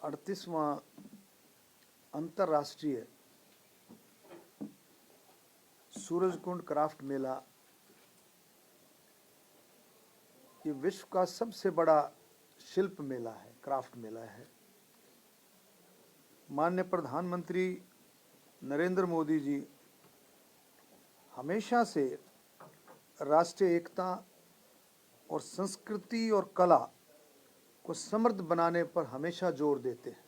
38वां अंतर्राष्ट्रीय सूरजकुंड क्राफ्ट मेला ये विश्व का सबसे बड़ा शिल्प मेला है, क्राफ्ट मेला है। माननीय प्रधानमंत्री नरेंद्र मोदी जी हमेशा से राष्ट्रीय एकता और संस्कृति और कला को समृद्ध बनाने पर हमेशा जोर देते हैं।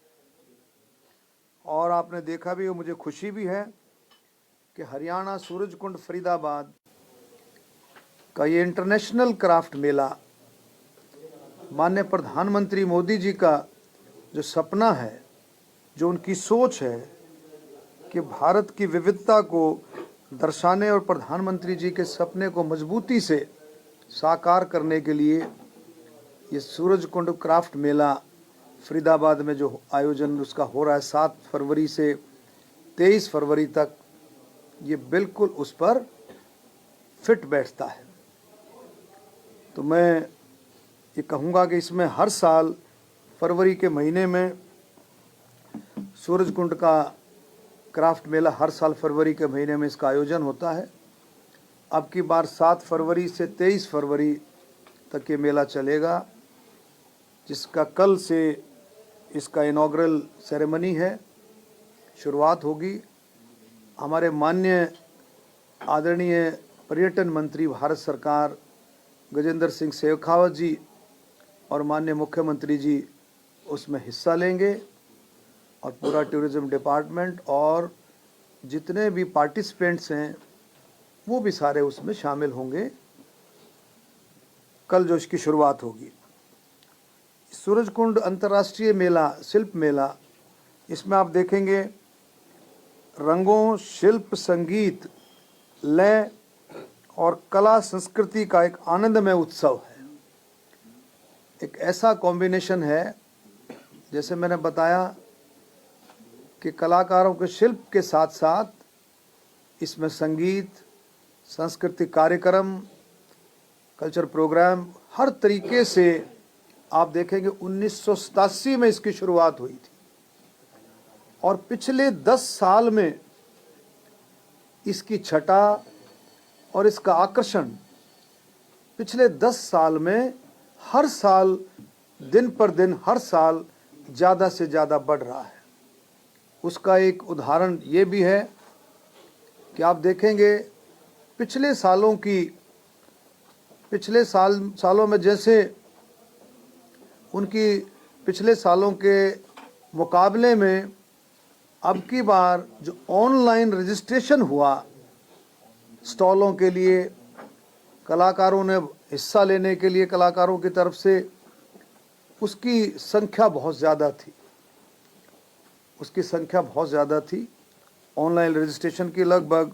और आपने देखा भी, मुझे खुशी भी है कि हरियाणा सूरजकुंड फरीदाबाद का ये इंटरनेशनल क्राफ्ट मेला माननीय प्रधानमंत्री मोदी जी का जो सपना है, जो उनकी सोच है कि भारत की विविधता को दर्शाने और प्रधानमंत्री जी के सपने को मजबूती से साकार करने के लिए ये सूरजकुंड क्राफ्ट मेला फरीदाबाद में जो आयोजन उसका हो रहा है 7 फरवरी से 23 फरवरी तक, ये बिल्कुल उस पर फिट बैठता है। तो मैं ये कहूँगा कि इसमें हर साल फरवरी के महीने में सूरजकुंड का क्राफ्ट मेला हर साल फरवरी के महीने में इसका आयोजन होता है। अब की बार 7 फरवरी से 23 फरवरी तक ये मेला चलेगा, जिसका कल से इसका इनॉग्रल सेरेमनी है, शुरुआत होगी। हमारे माननीय आदरणीय पर्यटन मंत्री भारत सरकार गजेंद्र सिंह शेखावत जी और माननीय मुख्यमंत्री जी उसमें हिस्सा लेंगे और पूरा टूरिज्म डिपार्टमेंट और जितने भी पार्टिसिपेंट्स हैं वो भी सारे उसमें शामिल होंगे। कल जो इसकी शुरुआत होगी, सूरजकुंड अंतर्राष्ट्रीय मेला, शिल्प मेला, इसमें आप देखेंगे रंगों, शिल्प, संगीत, लय और कला संस्कृति का एक आनंदमय उत्सव है। एक ऐसा कॉम्बिनेशन है, जैसे मैंने बताया कि कलाकारों के शिल्प के साथ साथ इसमें संगीत, सांस्कृतिक कार्यक्रम, कल्चर प्रोग्राम, हर तरीके से आप देखेंगे 1987 में इसकी शुरुआत हुई थी और पिछले 10 साल में इसकी छटा और इसका आकर्षण पिछले 10 साल में हर साल दिन पर दिन हर साल ज़्यादा से ज़्यादा बढ़ रहा है। उसका एक उदाहरण ये भी है कि आप देखेंगे पिछले सालों में जैसे उनकी पिछले सालों के मुकाबले में अब की बार जो ऑनलाइन रजिस्ट्रेशन हुआ स्टॉलों के लिए, कलाकारों ने हिस्सा लेने के लिए कलाकारों की तरफ से, उसकी संख्या बहुत ज़्यादा थी। ऑनलाइन रजिस्ट्रेशन की लगभग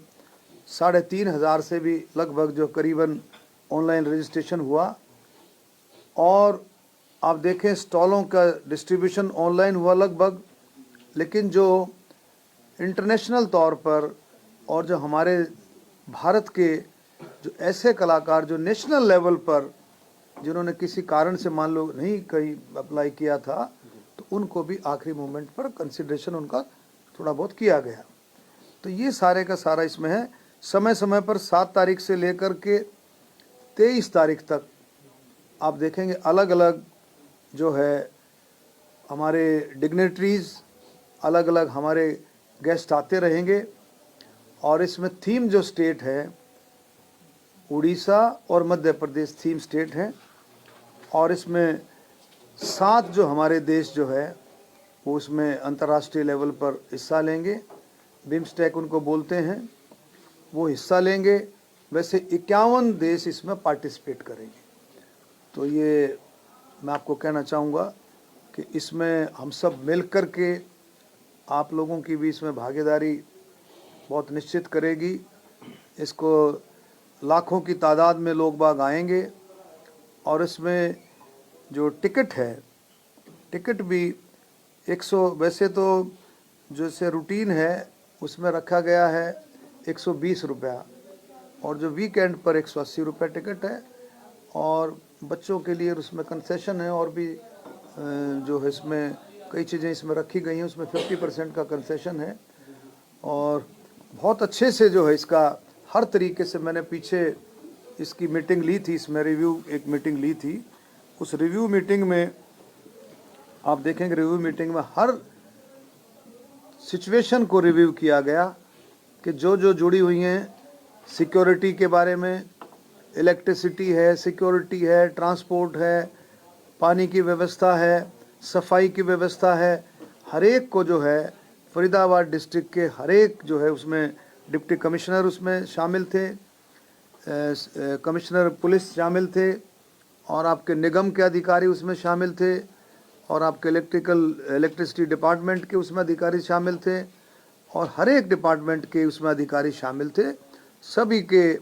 3,500 से भी लगभग जो करीबन ऑनलाइन रजिस्ट्रेशन हुआ। और आप देखें स्टॉलों का डिस्ट्रीब्यूशन ऑनलाइन हुआ लगभग, लेकिन जो इंटरनेशनल तौर पर और जो हमारे भारत के जो ऐसे कलाकार जो नेशनल लेवल पर जिन्होंने किसी कारण से मान लो नहीं कहीं अप्लाई किया था, तो उनको भी आखिरी मोमेंट पर कंसिडरेशन उनका थोड़ा बहुत किया गया। तो ये सारे का सारा इसमें है। समय समय पर 7 तारीख से लेकर के 23 तारीख तक आप देखेंगे अलग अलग जो है हमारे डिग्नेटरीज, अलग अलग हमारे गेस्ट आते रहेंगे। और इसमें थीम जो स्टेट है, उड़ीसा और मध्य प्रदेश थीम स्टेट हैं। और इसमें 7 जो हमारे देश जो है वो उसमें अंतर्राष्ट्रीय लेवल पर हिस्सा लेंगे। बिम्स्टेक उनको बोलते हैं, वो हिस्सा लेंगे। वैसे 51 देश इसमें पार्टिसिपेट करेंगे। तो ये मैं आपको कहना चाहूँगा कि इसमें हम सब मिल कर के, आप लोगों की भी इसमें भागीदारी बहुत निश्चित करेगी। इसको लाखों की तादाद में लोग बाग आएंगे। और इसमें जो टिकट है, टिकट भी 100, वैसे तो जैसे रूटीन है उसमें रखा गया है 120 रुपया, और जो वीकेंड पर 180 रुपये टिकट है। और बच्चों के लिए उसमें कंसेशन है और भी जो है इसमें कई चीज़ें इसमें रखी गई हैं, उसमें 50% का कंसेशन है। और बहुत अच्छे से जो है इसका हर तरीके से, मैंने पीछे इसकी मीटिंग ली थी, इसमें रिव्यू एक मीटिंग ली थी। उस रिव्यू मीटिंग में आप देखेंगे, रिव्यू मीटिंग में हर सिचुएशन को रिव्यू किया गया कि जो जो जुड़ी हुई हैं, सिक्योरिटी के बारे में, इलेक्ट्रिसिटी है, सिक्योरिटी है, ट्रांसपोर्ट है, पानी की व्यवस्था है, सफाई की व्यवस्था है, हर एक को जो है फरीदाबाद डिस्ट्रिक्ट के हर एक जो है उसमें डिप्टी कमिश्नर उसमें शामिल थे, कमिश्नर पुलिस शामिल थे, और आपके निगम के अधिकारी उसमें शामिल थे, और आपके इलेक्ट्रिसिटी डिपार्टमेंट के उसमें अधिकारी शामिल थे, और हर एक डिपार्टमेंट के उसमें अधिकारी शामिल थे। सभी के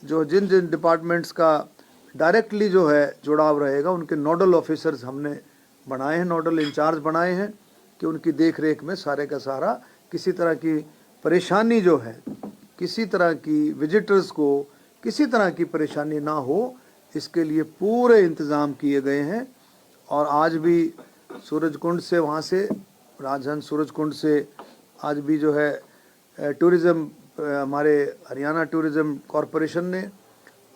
जो जिन जिन डिपार्टमेंट्स का डायरेक्टली जो है जुड़ाव रहेगा, उनके नोडल ऑफिसर्स हमने बनाए हैं, नोडल इंचार्ज बनाए हैं कि उनकी देख रेख में सारे का सारा किसी तरह की परेशानी जो है, किसी तरह की विजिटर्स को किसी तरह की परेशानी ना हो, इसके लिए पूरे इंतज़ाम किए गए हैं। और आज भी सूरजकुंड से, वहाँ से राजहंस सूरजकुंड से आज भी जो है टूरिज़्म, हमारे हरियाणा टूरिज़्म कॉरपोरेशन ने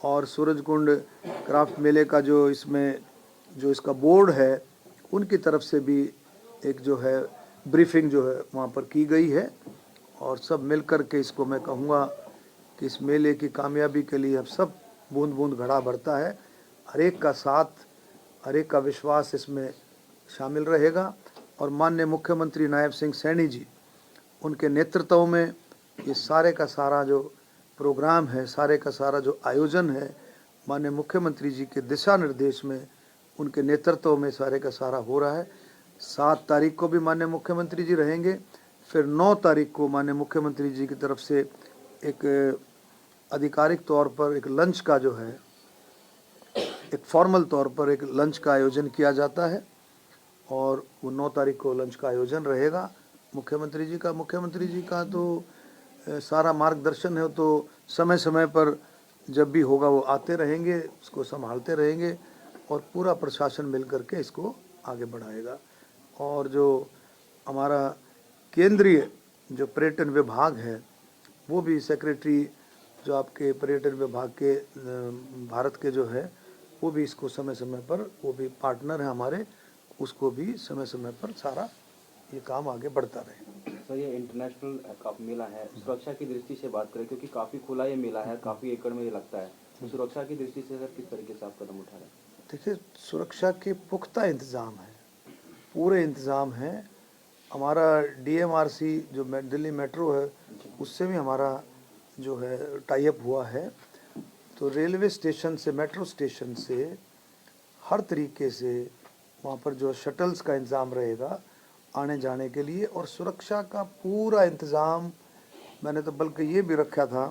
और सूरजकुंड क्राफ्ट मेले का जो इसमें जो इसका बोर्ड है, उनकी तरफ से भी एक जो है ब्रीफिंग जो है वहाँ पर की गई है। और सब मिल कर के इसको मैं कहूँगा कि इस मेले की कामयाबी के लिए अब सब बूंद बूंद घड़ा भरता है, हर एक का साथ, हर एक का विश्वास इसमें शामिल रहेगा। और माननीय मुख्यमंत्री नायब सिंह सैनी जी, उनके नेतृत्व में ये सारे का सारा जो प्रोग्राम है, सारे का सारा जो आयोजन है, माननीय मुख्यमंत्री जी के दिशा निर्देश में, उनके नेतृत्व में सारे का सारा हो रहा है। 7 तारीख को भी माननीय मुख्यमंत्री जी रहेंगे, फिर 9 तारीख को माननीय मुख्यमंत्री जी की तरफ से एक आधिकारिक तौर पर एक लंच का जो है, एक फॉर्मल तौर पर एक लंच का आयोजन किया जाता है। और वो 9 तारीख को लंच का आयोजन रहेगा मुख्यमंत्री जी का तो सारा मार्गदर्शन है, तो समय समय पर जब भी होगा वो आते रहेंगे, उसको संभालते रहेंगे, और पूरा प्रशासन मिल करके इसको आगे बढ़ाएगा। और जो हमारा केंद्रीय जो पर्यटन विभाग है, वो भी सेक्रेटरी जो आपके पर्यटन विभाग के भारत के जो है, वो भी इसको समय समय पर, वो भी पार्टनर है हमारे, उसको भी समय समय पर सारा ये काम आगे बढ़ता रहे। सर, ये इंटरनेशनल कप मेला है, सुरक्षा की दृष्टि से बात करें, क्योंकि काफ़ी खुला ये मेला है, काफ़ी एकड़ में ये लगता है, तो सुरक्षा की दृष्टि से सर किस तरीके से आप कदम उठा रहे हैं? देखिए, सुरक्षा के पुख्ता इंतज़ाम है, पूरे इंतज़ाम है। हमारा DMRC जो दिल्ली मेट्रो है, उससे भी हमारा जो है टाई अप हुआ है। तो रेलवे स्टेशन से, मेट्रो स्टेशन से हर तरीके से वहाँ पर जो शटल्स का इंतज़ाम रहेगा आने जाने के लिए, और सुरक्षा का पूरा इंतज़ाम मैंने तो बल्कि ये भी रखा था,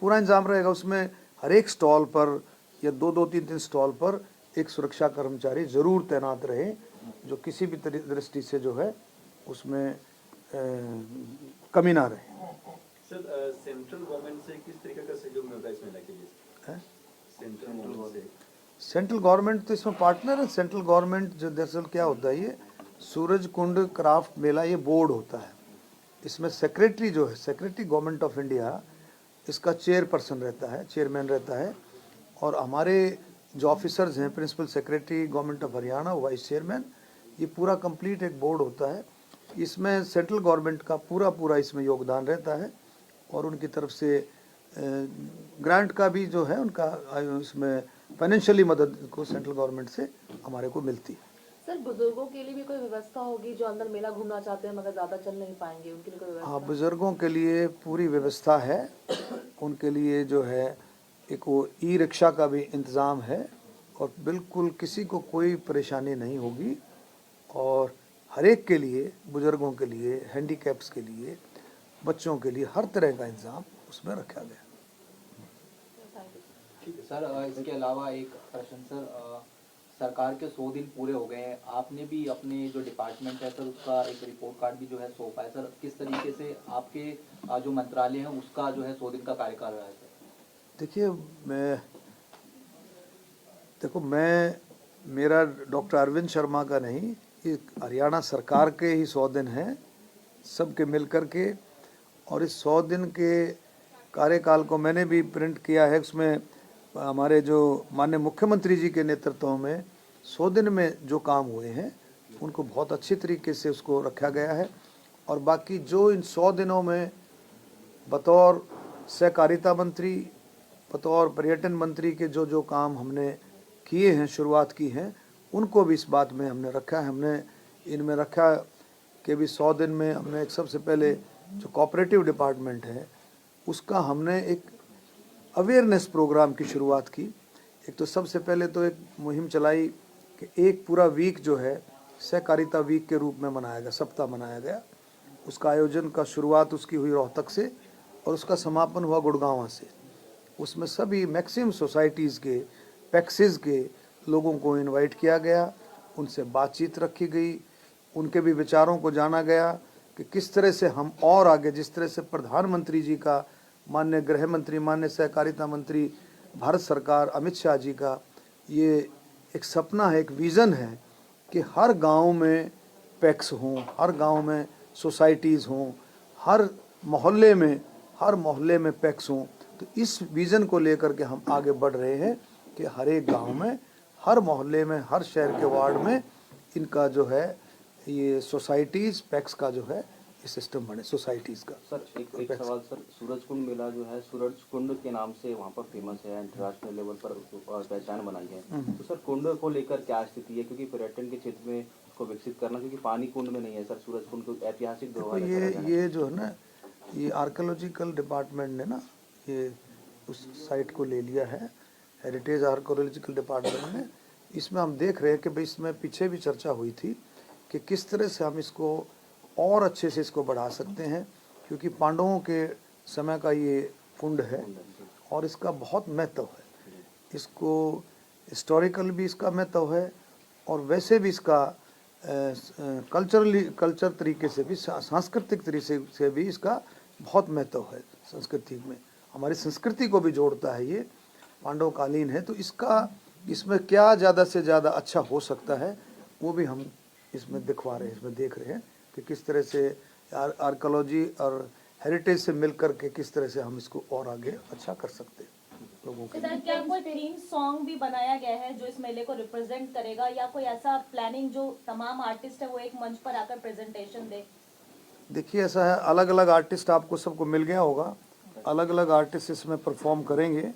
पूरा इंतज़ाम रहेगा उसमें। हर एक स्टॉल पर या 2-2, 3-3 स्टॉल पर एक सुरक्षा कर्मचारी ज़रूर तैनात रहे, जो किसी भी दृष्टि से जो है उसमें कमी ना रहे। सर, सेंट्रल गवर्नमेंट से किस तरीके का सहयोग मिलता है इस मेला के लिए? सेंट्रल गवर्नमेंट तो इसमें पार्टनर है। सेंट्रल गवर्नमेंट जो दरअसल क्या होता है, ये सूरजकुंड क्राफ्ट मेला ये बोर्ड होता है, इसमें सेक्रेटरी जो है, सेक्रेटरी गवर्नमेंट ऑफ इंडिया, इसका चेयरपर्सन रहता है, चेयरमैन रहता है। और हमारे जो ऑफिसर्स हैं, principal secretary government of Haryana, vice chairman, ये पूरा कंप्लीट एक बोर्ड होता है। इसमें सेंट्रल गवर्नमेंट का पूरा इसमें योगदान रहता है, और उनकी तरफ से ग्रांट का भी जो है उनका इसमें फाइनेंशियली मदद को सेंट्रल गवर्नमेंट से हमारे को मिलती है। सर, बुजुर्गों के लिए भी कोई व्यवस्था होगी जो अंदर मेला घूमना चाहते हैं मगर ज़्यादा चल नहीं पाएंगे, उनके लिए कोई व्यवस्था? हाँ, बुजुर्गों के लिए पूरी व्यवस्था है। उनके लिए जो है एक वो ई-रिक्शा का भी इंतज़ाम है, और बिल्कुल किसी को कोई परेशानी नहीं होगी। और हर एक के लिए, बुजुर्गों के लिए, हैंडीकैप्स के लिए, बच्चों के लिए हर तरह का इंतज़ाम उसमें रखा गया। सर, इसके अलावा एक प्रश्न सर, सरकार के 100 दिन पूरे हो गए हैं, आपने भी अपने जो डिपार्टमेंट है सर उसका एक रिपोर्ट कार्ड भी जो है सौंपा है सर, किस तरीके से आपके जो मंत्रालय है उसका जो है 100 दिन का कार्यकाल रहा है सर? देखिए, मैं मेरा डॉक्टर अरविंद शर्मा का नहीं, ये हरियाणा सरकार के ही 100 दिन हैं सबके मिलकर के, और इस 100 दिन के कार्यकाल को मैंने भी प्रिंट किया है। उसमें हमारे जो माननीय मुख्यमंत्री जी के नेतृत्व में 100 दिन में जो काम हुए हैं उनको बहुत अच्छी तरीके से उसको रखा गया है। और बाकी जो इन 100 दिनों में बतौर सहकारिता मंत्री, बतौर पर्यटन मंत्री के जो जो काम हमने किए हैं, शुरुआत की हैं, उनको भी इस बात में हमने रखा है। हमने इनमें रखा कि भी 100 दिन में हमने एक सबसे पहले जो कोऑपरेटिव डिपार्टमेंट है उसका हमने एक अवेयरनेस प्रोग्राम की शुरुआत की। एक तो सबसे पहले तो एक मुहिम चलाई कि एक पूरा वीक जो है सहकारिता वीक के रूप में मनाया गया, सप्ताह मनाया गया। उसका आयोजन का शुरुआत उसकी हुई रोहतक से और उसका समापन हुआ गुड़गांव से। उसमें सभी मैक्सिमम सोसाइटीज़ के, पैक्सेस के लोगों को इनवाइट किया गया, उनसे बातचीत रखी गई, उनके भी विचारों को जाना गया कि किस तरह से हम और आगे, जिस तरह से प्रधानमंत्री जी का, माननीय गृह मंत्री, माननीय सहकारिता मंत्री, भारत सरकार, अमित शाह जी का ये एक सपना है, एक विज़न है कि हर गांव में पैक्स हों, हर गांव में सोसाइटीज़ हों, हर मोहल्ले में पैक्स हों। तो इस विज़न को लेकर के हम आगे बढ़ रहे हैं कि हर एक गांव में, हर मोहल्ले में, हर शहर के वार्ड में इनका जो है ये सोसाइटीज़ पैक्स का जो है ये सिस्टम बने, सोसाइटीज़ का। सर एक सवाल सर, सूरजकुंड मेला जो है सूरजकुंड के नाम से वहाँ पर फेमस है, इंटरनेशनल लेवल पर पहचान बनाई है। तो सर कुंड को लेकर क्या स्थिति है, क्योंकि पर्यटन के क्षेत्र में उसको विकसित करना, क्योंकि पानी कुंड में नहीं है सर, सूरजकुंड को ऐतिहासिक देखो ये जो है ना, ये आर्कियोलॉजिकल डिपार्टमेंट ने ना ये उस साइट को ले लिया है, हेरिटेज आर्कियोलॉजिकल डिपार्टमेंट ने। इसमें हम देख रहे हैं कि भाई इसमें पीछे भी चर्चा हुई थी कि किस तरह से हम इसको और अच्छे से इसको बढ़ा सकते हैं, क्योंकि पांडवों के समय का ये कुंड है और इसका बहुत महत्व है। इसको हिस्टोरिकल भी इसका महत्व है और वैसे भी इसका कल्चर तरीके से भी, सांस्कृतिक तरीके से भी इसका बहुत महत्व है। संस्कृति में हमारी संस्कृति को भी जोड़ता है, ये पांडवकालीन है। तो इसमें क्या ज़्यादा से ज़्यादा अच्छा हो सकता है वो भी हम इसमें दिखवा रहे हैं, इसमें देख रहे हैं कि किस तरह से आर्कियोलॉजी और हेरिटेज से मिलकर के किस तरह से हम इसको और आगे अच्छा कर सकते हैं लोगों के लिए। सर क्या कोई थीम सॉन्ग भी बनाया गया है जो इस मेले को रिप्रेजेंट करेगा, या कोई ऐसा प्लानिंग जो तमाम आर्टिस्ट है वो एक मंच पर आकर प्रेजेंटेशन दे? देखिए ऐसा है, अलग अलग आर्टिस्ट आपको सबको मिल गया होगा, अलग अलग आर्टिस्ट इसमें परफॉर्म करेंगे।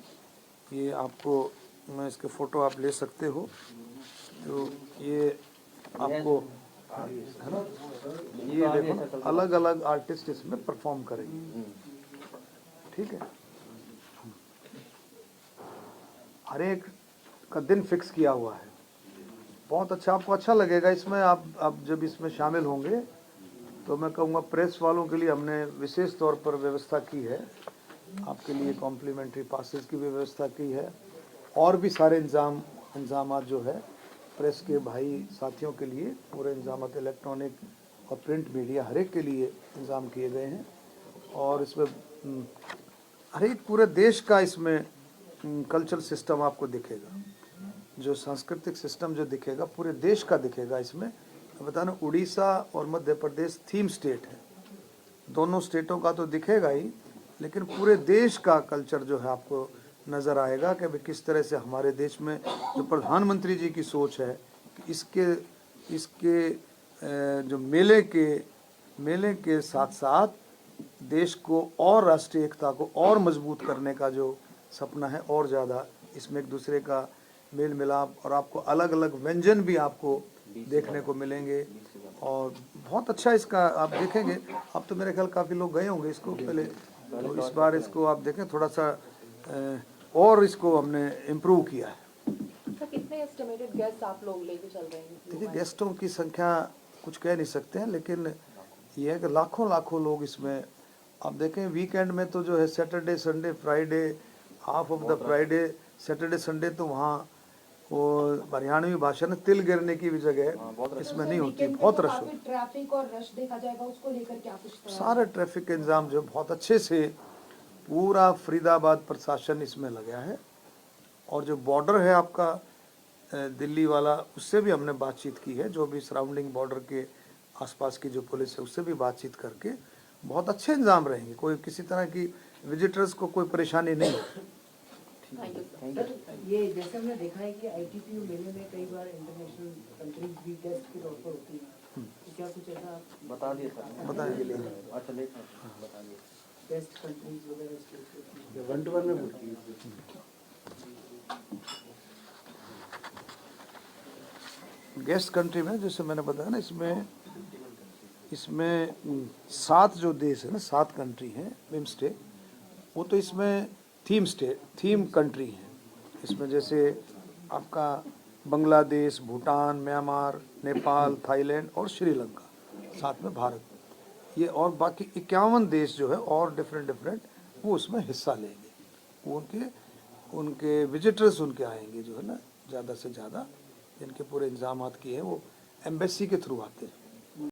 ये आपको मैं इसके फ़ोटो आप ले सकते हो, तो ये आपको है ना, ये देखो ना, अलग अलग आर्टिस्ट इसमें परफॉर्म करेंगे। ठीक है, हर एक का दिन फिक्स किया हुआ है। बहुत अच्छा, आपको अच्छा लगेगा इसमें। आप जब इसमें शामिल होंगे तो मैं कहूँगा प्रेस वालों के लिए हमने विशेष तौर पर व्यवस्था की है, आपके लिए कॉम्प्लीमेंट्री पासेस की भी व्यवस्था की है, और भी सारे इंतजाम जो है प्रेस के भाई साथियों के लिए पूरे इंतजाम, इलेक्ट्रॉनिक और प्रिंट मीडिया हर एक के लिए इंतजाम किए गए हैं। और इसमें हर एक पूरे देश का इसमें कल्चरल सिस्टम आपको दिखेगा, जो सांस्कृतिक सिस्टम जो दिखेगा पूरे देश का दिखेगा। इसमें बताना, उड़ीसा और मध्य प्रदेश थीम स्टेट है, दोनों स्टेटों का तो दिखेगा ही, लेकिन पूरे देश का कल्चर जो है आपको नज़र आएगा कि किस तरह से हमारे देश में जो प्रधानमंत्री जी की सोच है कि इसके जो मेले के साथ साथ देश को और राष्ट्रीय एकता को और मजबूत करने का जो सपना है, और ज़्यादा इसमें एक दूसरे का मेल मिलाप, और आपको अलग अलग व्यंजन भी आपको देखने को मिलेंगे। और बहुत अच्छा इसका आप देखेंगे, अब तो मेरे ख्याल काफ़ी लोग गए होंगे इसको पहले, तो इस बार इसको आप देखें थोड़ा सा और इसको हमने इम्प्रूव किया है। सर कितने एस्टिमेटेड गेस्ट आप लोग लेके चल रहे हैं? देखिए गेस्टों की संख्या कुछ कह नहीं सकते हैं, लेकिन ये है कि लाखों लोग इसमें आप देखें। वीकेंड में तो जो है Saturday Sunday Friday, half of the Friday Saturday Sunday, तो वहाँ वो हरियाणवी भाषा में तिल गिरने की भी जगह इसमें नहीं होती, बहुत रश होती। ट्रैफिक और रश देखा जाएगा, उसको लेकर क्या कुछ सारे ट्रैफिक के इंतजाम जो बहुत अच्छे से पूरा फरीदाबाद प्रशासन इसमें लगा है। और जो बॉर्डर है आपका दिल्ली वाला, उससे भी हमने बातचीत की है, जो भी सराउंडिंग बॉर्डर के आसपास की जो पुलिस है उससे भी बातचीत करके बहुत अच्छे इंतजाम रहेंगे, कोई किसी तरह की विजिटर्स को कोई परेशानी नहीं है। Thank you sir. सर ये जैसे हमने देखा है कि आईटीपीयू मेले में कई बार इंटरनेशनल कंट्रीज भी गेस्ट के तौर पर होती हैं, तो क्या कुछ ऐसा बता दिए सर, बताएं। अच्छा लेट बता दिए। गेस्ट कंट्रीज वगैरह स्टेट वन टू वन में बोलती है। गेस्ट कंट्री में जैसे मैंने बताया ना, इसमें 7 जो देश है ना, 7 कंट्री हैं बिम्स्टेक, वो तो इसमें थीम कंट्री है। इसमें जैसे आपका बांग्लादेश, भूटान, म्यांमार, नेपाल, थाईलैंड और श्रीलंका, साथ में भारत, ये और बाकी 51 देश जो है और डिफरेंट वो उसमें हिस्सा लेंगे। वो उनके विजिटर्स उनके आएंगे जो है ना, ज़्यादा से ज़्यादा, जिनके पूरे इंतजाम किए हैं वो एम्बेसी के थ्रू आते हैं।